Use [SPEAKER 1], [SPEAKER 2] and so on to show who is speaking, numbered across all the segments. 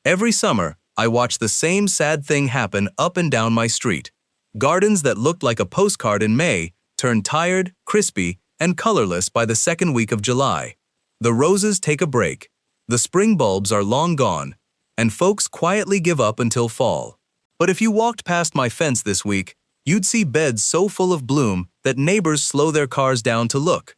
[SPEAKER 1] Every summer, I watch the same sad thing happen up and down my street. Gardens that looked like a postcard in May turn tired, crispy, and colorless by the second week of July. The roses take a break, the spring bulbs are long gone, and folks quietly give up until fall. But if you walked past my fence this week, you'd see beds so full of bloom that neighbors slow their cars down to look.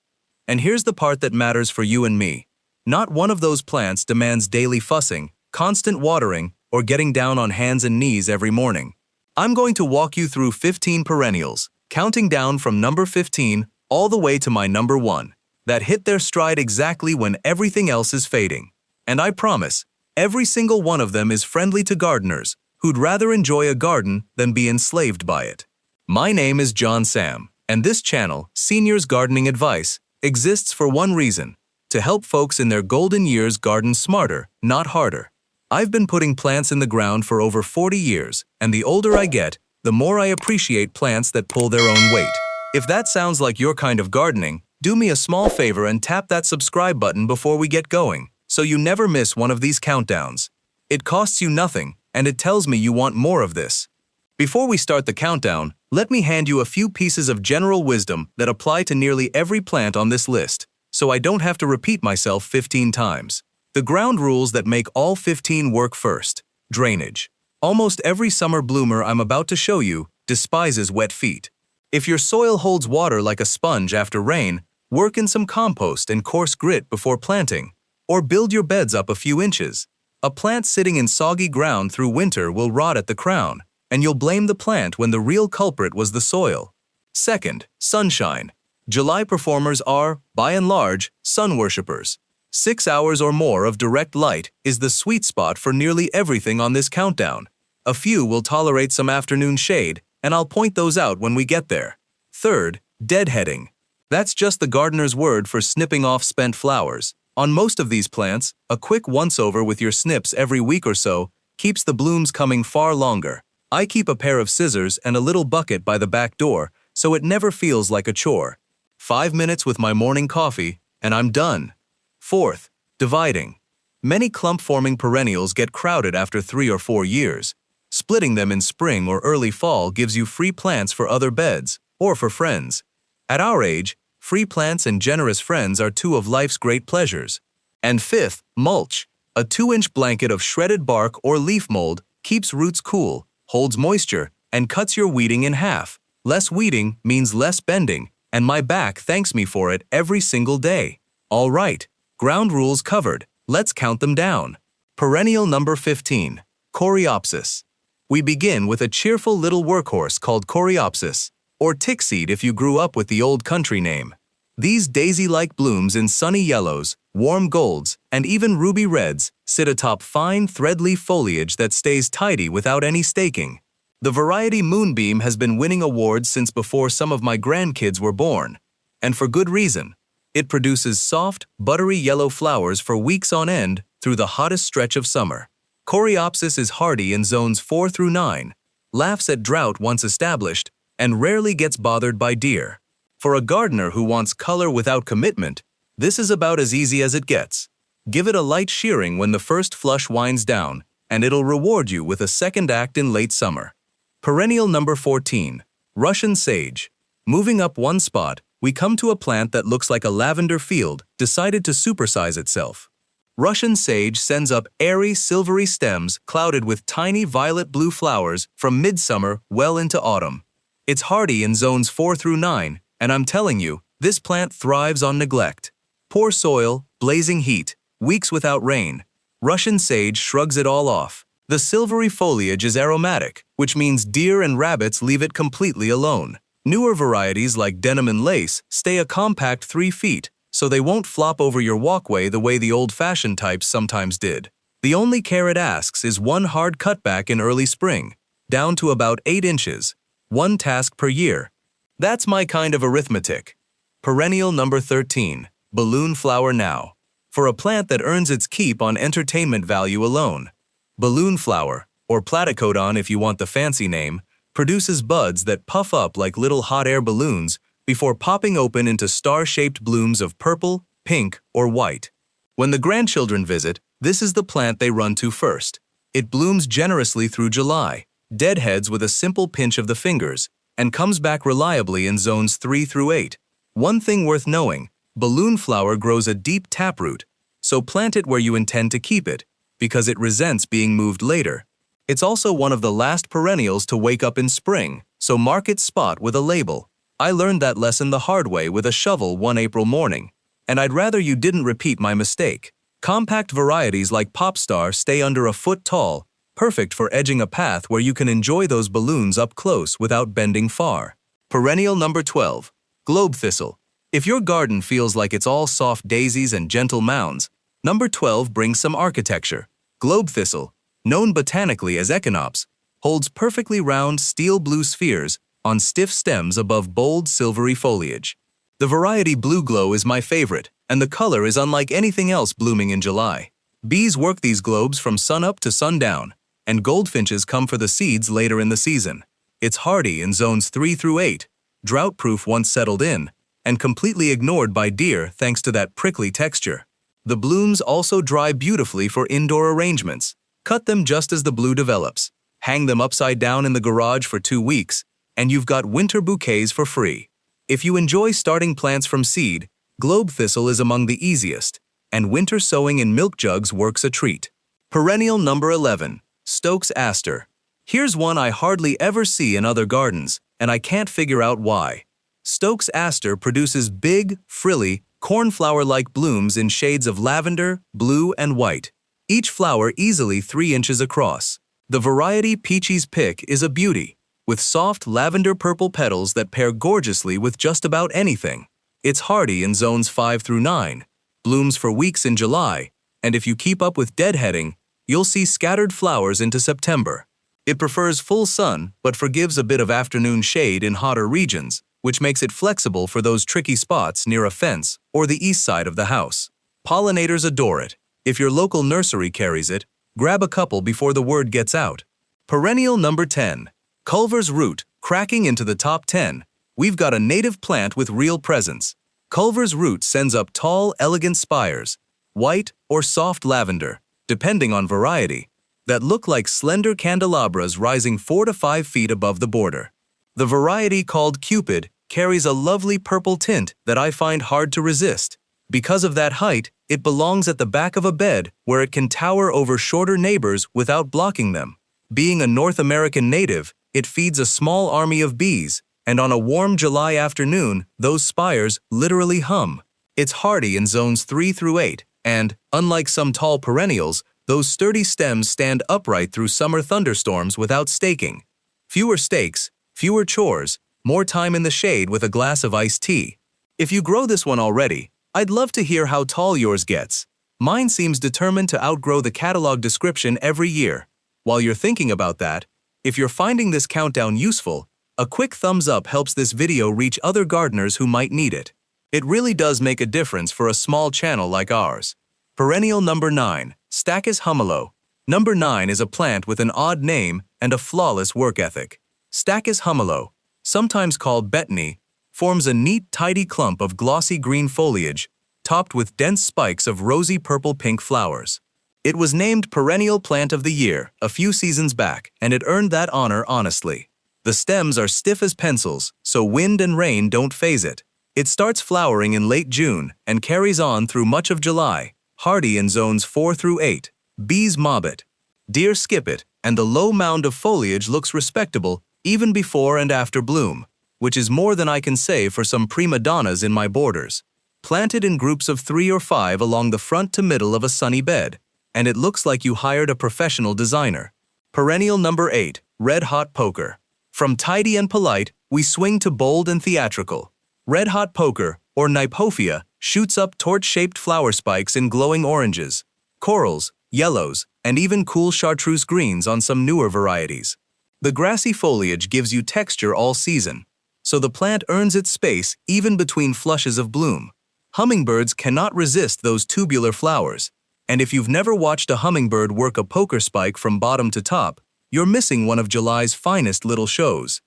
[SPEAKER 1] And here's the part that matters for you and me. Not one of those plants demands daily fussing, constant watering, or getting down on hands and knees every morning. I'm going to walk you through 15 perennials, counting down from number 15 all the way to my number 1, that hit their stride exactly when everything else is fading. And I promise, every single one of them is friendly to gardeners who'd rather enjoy a garden than be enslaved by it. My name is John Sam, and this channel, Seniors Gardening Advice, exists for one reason: to help folks in their golden years garden smarter, not harder. I've been putting plants in the ground for over 40 years, and the older I get, the more I appreciate plants that pull their own weight. If that sounds like your kind of gardening, do me a small favor and tap that subscribe button before we get going, so you never miss one of these countdowns. It costs you nothing, and it tells me you want more of this. Before we start the countdown, let me hand you a few pieces of general wisdom that apply to nearly every plant on this list, so I don't have to repeat myself 15 times. The ground rules that make all 15 work first. Drainage. Almost every summer bloomer I'm about to show you despises wet feet. If your soil holds water like a sponge after rain, work in some compost and coarse grit before planting, or build your beds up a few inches. A plant sitting in soggy ground through winter will rot at the crown, and you'll blame the plant when the real culprit was the soil. Second, sunshine. July performers are, by and large, sun worshippers. 6 hours or more of direct light is the sweet spot for nearly everything on this countdown. A few will tolerate some afternoon shade, and I'll point those out when we get there. Third, deadheading. That's just the gardener's word for snipping off spent flowers. On most of these plants, a quick once-over with your snips every week or so keeps the blooms coming far longer. I keep a pair of scissors and a little bucket by the back door, so it never feels like a chore. 5 minutes with my morning coffee, and I'm done. Fourth, dividing. Many clump-forming perennials get crowded after 3 or 4 years. Splitting them in spring or early fall gives you free plants for other beds, or for friends. At our age, free plants and generous friends are two of life's great pleasures. And fifth, mulch. A 2-inch blanket of shredded bark or leaf mold keeps roots cool, holds moisture, and cuts your weeding in half. Less weeding means less bending, and my back thanks me for it every single day. All right, ground rules covered. Let's count them down. Perennial number 15, Coreopsis. We begin with a cheerful little workhorse called Coreopsis, or tickseed if you grew up with the old country name. These daisy-like blooms in sunny yellows, warm golds, and even ruby reds sit atop fine threadleaf foliage that stays tidy without any staking. The variety Moonbeam has been winning awards since before some of my grandkids were born, and for good reason. It produces soft, buttery yellow flowers for weeks on end through the hottest stretch of summer. Coreopsis is hardy in zones 4 through 9, laughs at drought once established, and rarely gets bothered by deer. For a gardener who wants color without commitment, this is about as easy as it gets. Give it a light shearing when the first flush winds down, and it'll reward you with a second act in late summer. Perennial number 14, Russian sage. Moving up one spot, we come to a plant that looks like a lavender field decided to supersize itself. Russian sage sends up airy, silvery stems clouded with tiny violet-blue flowers from midsummer well into autumn. It's hardy in zones 4 through 9, and I'm telling you, this plant thrives on neglect. Poor soil, blazing heat, weeks without rain. Russian sage shrugs it all off. The silvery foliage is aromatic, which means deer and rabbits leave it completely alone. Newer varieties like denim and lace stay a compact 3 feet, so they won't flop over your walkway the way the old-fashioned types sometimes did. The only care it asks is one hard cutback in early spring, down to about 8 inches, one task per year. That's my kind of arithmetic. Perennial number 13, balloon flower now. For a plant that earns its keep on entertainment value alone. Balloon flower, or platycodon if you want the fancy name, produces buds that puff up like little hot air balloons before popping open into star-shaped blooms of purple, pink, or white. When the grandchildren visit, this is the plant they run to first. It blooms generously through July, deadheads with a simple pinch of the fingers, and comes back reliably in zones 3 through 8. One thing worth knowing, balloon flower grows a deep taproot, so plant it where you intend to keep it, because it resents being moved later. It's also one of the last perennials to wake up in spring, so mark its spot with a label. I learned that lesson the hard way with a shovel one April morning, and I'd rather you didn't repeat my mistake. Compact varieties like Popstar stay under a foot tall, perfect for edging a path where you can enjoy those balloons up close without bending far. Perennial number 12. Globe Thistle. If your garden feels like it's all soft daisies and gentle mounds, number 12 brings some architecture. Globe Thistle, known botanically as Echinops, holds perfectly round steel blue spheres on stiff stems above bold silvery foliage. The variety Blue Glow is my favorite, and the color is unlike anything else blooming in July. Bees work these globes from sunup to sundown, and goldfinches come for the seeds later in the season. It's hardy in zones 3 through 8, drought-proof once settled in, and completely ignored by deer thanks to that prickly texture. The blooms also dry beautifully for indoor arrangements. Cut them just as the blue develops. Hang them upside down in the garage for 2 weeks, and you've got winter bouquets for free. If you enjoy starting plants from seed, Globe Thistle is among the easiest, and winter sowing in milk jugs works a treat. Perennial number 11. Stokes Aster. Here's one I hardly ever see in other gardens, and I can't figure out why. Stokes Aster produces big, frilly, cornflower-like blooms in shades of lavender, blue, and white, each flower easily 3 inches across. The variety Peachy's Pick is a beauty, with soft lavender-purple petals that pair gorgeously with just about anything. It's hardy in zones 5 through 9, blooms for weeks in July, and if you keep up with deadheading, you'll see scattered flowers into September. It prefers full sun but forgives a bit of afternoon shade in hotter regions, which makes it flexible for those tricky spots near a fence or the east side of the house. Pollinators adore it. If your local nursery carries it, grab a couple before the word gets out. Perennial number 10. Culver's Root. Cracking into the top 10, we've got a native plant with real presence. Culver's Root sends up tall, elegant spires, white or soft lavender, depending on variety, that look like slender candelabras rising 4 to 5 feet above the border. The variety called Cupid carries a lovely purple tint that I find hard to resist. Because of that height, it belongs at the back of a bed where it can tower over shorter neighbors without blocking them. Being a North American native, it feeds a small army of bees, and on a warm July afternoon, those spires literally hum. It's hardy in zones 3 through 8, and, unlike some tall perennials, those sturdy stems stand upright through summer thunderstorms without staking. Fewer stakes, fewer chores, more time in the shade with a glass of iced tea. If you grow this one already, I'd love to hear how tall yours gets. Mine seems determined to outgrow the catalog description every year. While you're thinking about that, if you're finding this countdown useful, a quick thumbs up helps this video reach other gardeners who might need it. It really does make a difference for a small channel like ours. Perennial number 9. Stachys humalo. Number 9 is a plant with an odd name and a flawless work ethic. Stachys humalo, sometimes called betony, forms a neat, tidy clump of glossy green foliage, topped with dense spikes of rosy purple-pink flowers. It was named Perennial Plant of the Year a few seasons back, and it earned that honor honestly. The stems are stiff as pencils, so wind and rain don't faze it. It starts flowering in late June and carries on through much of July, hardy in zones 4 through 8. Bees mob it. Deer skip it, and the low mound of foliage looks respectable even before and after bloom, which is more than I can say for some prima donnas in my borders. Planted in groups of 3 or 5 along the front to middle of a sunny bed, and it looks like you hired a professional designer. Perennial number 8. Red Hot Poker. From tidy and polite, we swing to bold and theatrical. Red Hot Poker, or Nypophia, shoots up torch-shaped flower spikes in glowing oranges, corals, yellows, and even cool chartreuse greens on some newer varieties. The grassy foliage gives you texture all season, so the plant earns its space even between flushes of bloom. Hummingbirds cannot resist those tubular flowers, and if you've never watched a hummingbird work a poker spike from bottom to top, you're missing one of July's finest little shows.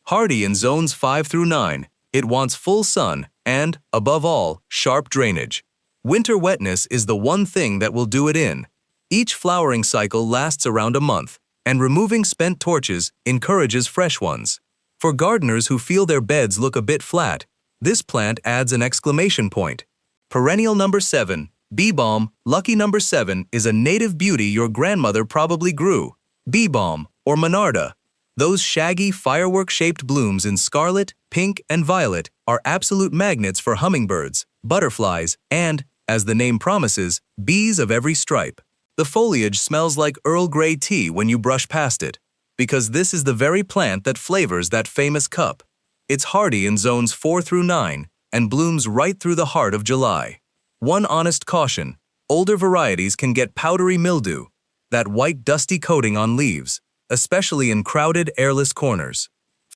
[SPEAKER 1] Hardy in zones 5 through 9, it wants full sun and, above all, sharp drainage. Winter wetness is the one thing that will do it in. Each flowering cycle lasts around a month, and removing spent torches encourages fresh ones. For gardeners who feel their beds look a bit flat, this plant adds an exclamation point. Perennial number 7, Bee Balm, lucky number 7, is a native beauty your grandmother probably grew. Bee Balm, or Monarda. Those shaggy, firework-shaped blooms in scarlet, pink, and violet are absolute magnets for hummingbirds, butterflies, and, as the name promises, bees of every stripe. The foliage smells like Earl Grey tea when you brush past it, because this is the very plant that flavors that famous cup. It's hardy in zones 4 through 9 and blooms right through the heart of July. One honest caution: older varieties can get powdery mildew, that white dusty coating on leaves, especially in crowded, airless corners.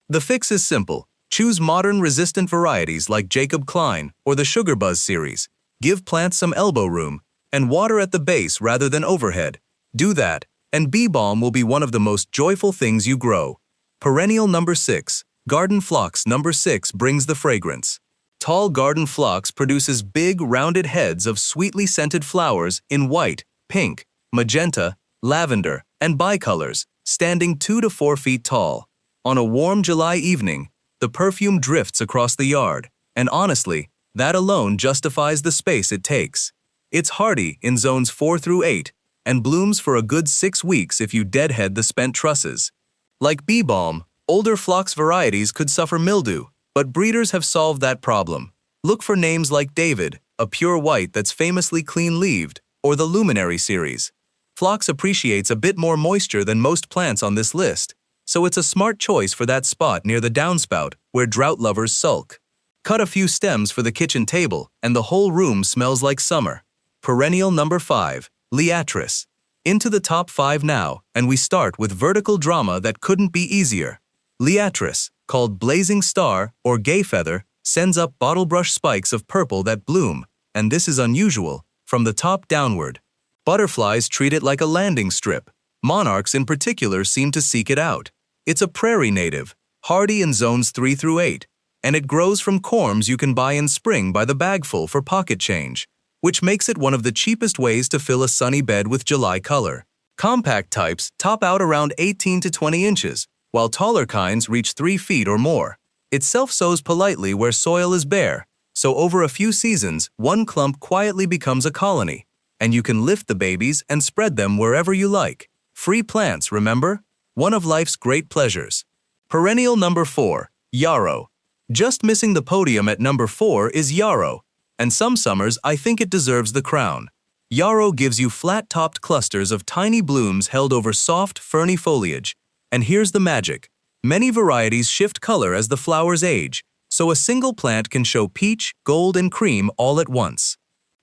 [SPEAKER 1] The fix is simple. Choose modern resistant varieties like Jacob Klein or the Sugar Buzz series. Give plants some elbow room and water at the base rather than overhead. Do that, and Bee Balm will be one of the most joyful things you grow. Perennial number 6, Garden Phlox number 6 brings the fragrance. Tall garden phlox produces big, rounded heads of sweetly scented flowers in white, pink, magenta, lavender, and bicolors, standing 2 to 4 feet tall. On a warm July evening, the perfume drifts across the yard, and honestly, that alone justifies the space it takes. It's hardy in zones 4 through 8 and blooms for a good 6 weeks if you deadhead the spent trusses. Like Bee Balm, older phlox varieties could suffer mildew, but breeders have solved that problem. Look for names like David, a pure white that's famously clean-leaved, or the Luminary series. Phlox appreciates a bit more moisture than most plants on this list, so it's a smart choice for that spot near the downspout where drought lovers sulk. Cut a few stems for the kitchen table, and the whole room smells like summer. Perennial number 5, Liatris. Into the top 5 now, and we start with vertical drama that couldn't be easier. Liatris, called Blazing Star or Gay Feather, sends up bottlebrush spikes of purple that bloom, and this is unusual, from the top downward. Butterflies treat it like a landing strip. Monarchs in particular seem to seek it out. It's a prairie native, hardy in zones 3 through 8, and it grows from corms you can buy in spring by the bagful for pocket change, which makes it one of the cheapest ways to fill a sunny bed with July color. Compact types top out around 18 to 20 inches, while taller kinds reach 3 feet or more. It self-sows politely where soil is bare, so over a few seasons, one clump quietly becomes a colony, and you can lift the babies and spread them wherever you like. Free plants, remember? One of life's great pleasures. Perennial number 4, Yarrow. Just missing the podium at number 4 is Yarrow, and some summers I think it deserves the crown. Yarrow gives you flat-topped clusters of tiny blooms held over soft, ferny foliage. And here's the magic. Many varieties shift color as the flowers age, so a single plant can show peach, gold, and cream all at once.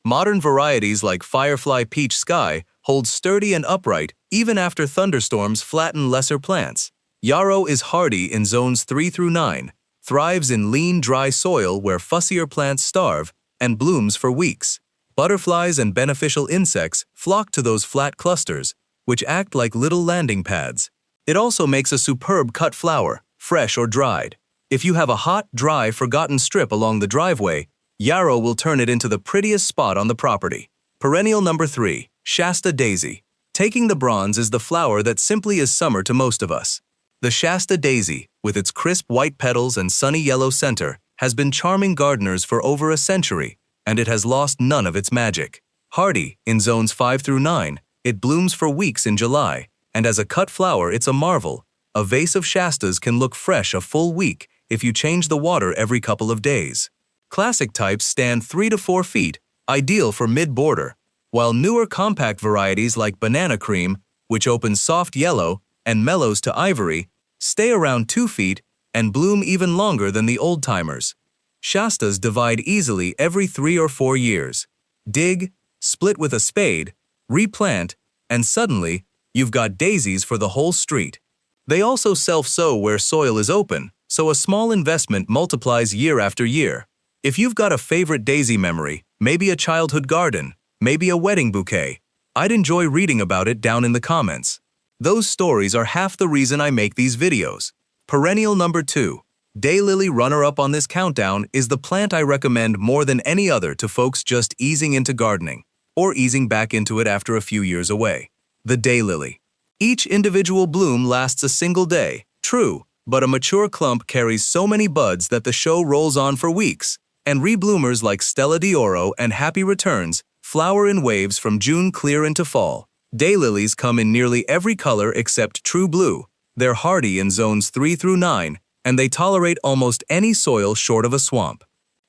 [SPEAKER 1] Modern varieties like Firefly Peach Sky hold sturdy and upright even after thunderstorms flatten lesser plants. Yarrow is hardy in zones 3 through 9, thrives in lean, dry soil where fussier plants starve, and blooms for weeks. Butterflies and beneficial insects flock to those flat clusters, which act like little landing pads. It also makes a superb cut flower, fresh or dried. If you have a hot, dry, forgotten strip along the driveway, Yarrow will turn it into the prettiest spot on the property. Perennial number 3, Shasta Daisy. Taking the bronze is the flower that simply is summer to most of us. The Shasta Daisy, with its crisp white petals and sunny yellow center, has been charming gardeners for over a century, and it has lost none of its magic. Hardy, in zones 5 through 9, it blooms for weeks in July, and as a cut flower it's a marvel. A vase of Shastas can look fresh a full week if you change the water every couple of days. Classic types stand 3 to 4 feet, ideal for mid-border, while newer compact varieties like Banana Cream, which opens soft yellow and mellows to ivory, stay around 2 feet and bloom even longer than the old-timers. Shastas divide easily every 3 or 4 years. Dig, split with a spade, replant, and suddenly, you've got daisies for the whole street. They also self-sow where soil is open, so a small investment multiplies year after year. If you've got a favorite daisy memory, maybe a childhood garden, maybe a wedding bouquet, I'd enjoy reading about it down in the comments. Those stories are half the reason I make these videos. Perennial number 2, Daylily runner-up on this countdown, is the plant I recommend more than any other to folks just easing into gardening. or easing back into it after a few years away. The daylily. Each individual bloom lasts a single day, true, but a mature clump carries so many buds that the show rolls on for weeks, and rebloomers like Stella d'Oro and Happy Returns flower in waves from June clear into fall. Daylilies come in nearly every color except true blue. They're hardy in zones 3 through 9, and they tolerate almost any soil short of a swamp.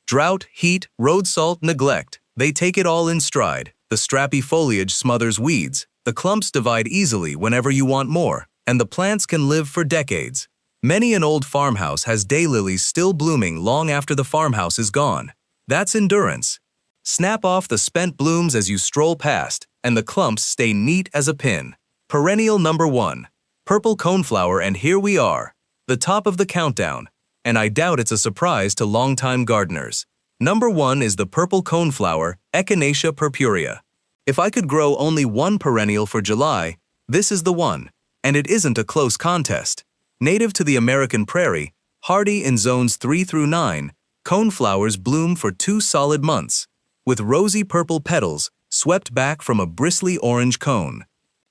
[SPEAKER 1] Drought, heat, road salt, neglect, they take it all in stride. The strappy foliage smothers weeds, the clumps divide easily whenever you want more, and the plants can live for decades. Many an old farmhouse has daylilies still blooming long after the farmhouse is gone. That's endurance. Snap off the spent blooms as you stroll past, and the clumps stay neat as a pin. Perennial number 1. Purple coneflower, and here we are. The top of the countdown, and I doubt it's a surprise to longtime gardeners. Number 1 is the purple coneflower, Echinacea purpurea. If I could grow only one perennial for July, this is the one, and it isn't a close contest. Native to the American prairie, hardy in zones 3 through 9, coneflowers bloom for 2 solid months, with rosy purple petals swept back from a bristly orange cone.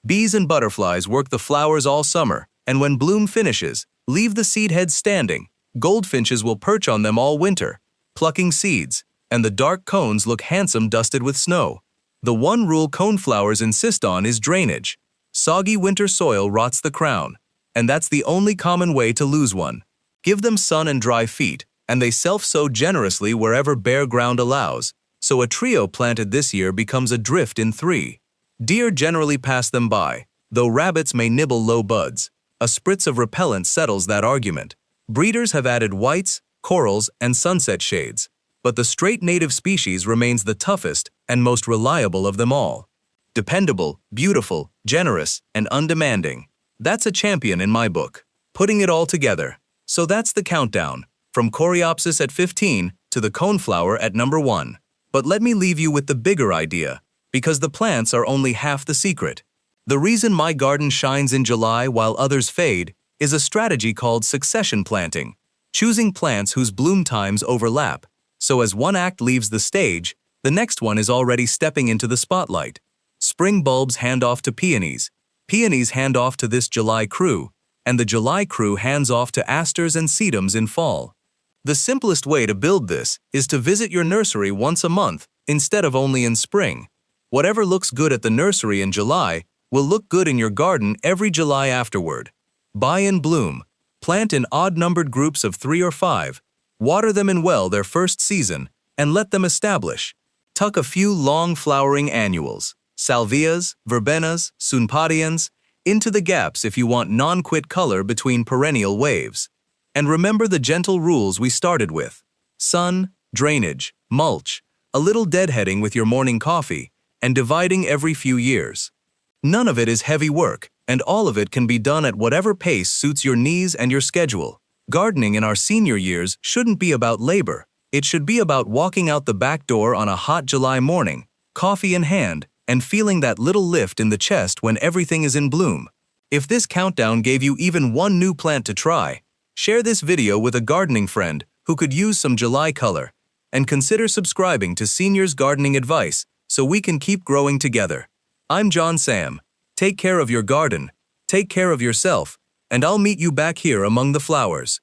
[SPEAKER 1] Bees and butterflies work the flowers all summer, and when bloom finishes, leave the seed heads standing. Goldfinches will perch on them all winter, plucking seeds, and the dark cones look handsome dusted with snow. The one rule coneflowers insist on is drainage. Soggy winter soil rots the crown, and that's the only common way to lose one. Give them sun and dry feet, and they self-sow generously wherever bare ground allows, so a trio planted this year becomes a drift in 3. Deer generally pass them by, though rabbits may nibble low buds. A spritz of repellent settles that argument. Breeders have added whites, corals, and sunset shades, but the straight native species remains the toughest and most reliable of them all. Dependable, beautiful, generous, and undemanding. That's a champion in my book. Putting it all together. So that's the countdown, from Coreopsis at 15 to the coneflower at number 1. But let me leave you with the bigger idea, because the plants are only half the secret. The reason my garden shines in July while others fade is a strategy called succession planting, choosing plants whose bloom times overlap, so as one act leaves the stage, the next one is already stepping into the spotlight. Spring bulbs hand off to peonies, peonies hand off to this July crew, and the July crew hands off to asters and sedums in fall. The simplest way to build this is to visit your nursery once a month instead of only in spring. Whatever looks good at the nursery in July will look good in your garden every July afterward. Buy in bloom, plant in odd-numbered groups of 3 or 5, water them in well their first season, and let them establish. Tuck a few long-flowering annuals, salvias, verbenas, sunpatians, into the gaps if you want non-quit color between perennial waves. And remember the gentle rules we started with. Sun, drainage, mulch, a little deadheading with your morning coffee, and dividing every few years. None of it is heavy work, and all of it can be done at whatever pace suits your knees and your schedule. Gardening in our senior years shouldn't be about labor. It should be about walking out the back door on a hot July morning, coffee in hand, and feeling that little lift in the chest when everything is in bloom. If this countdown gave you even one new plant to try, share this video with a gardening friend who could use some July color, and consider subscribing to Seniors Gardening Advice so we can keep growing together. I'm John Sam. Take care of your garden, take care of yourself, and I'll meet you back here among the flowers.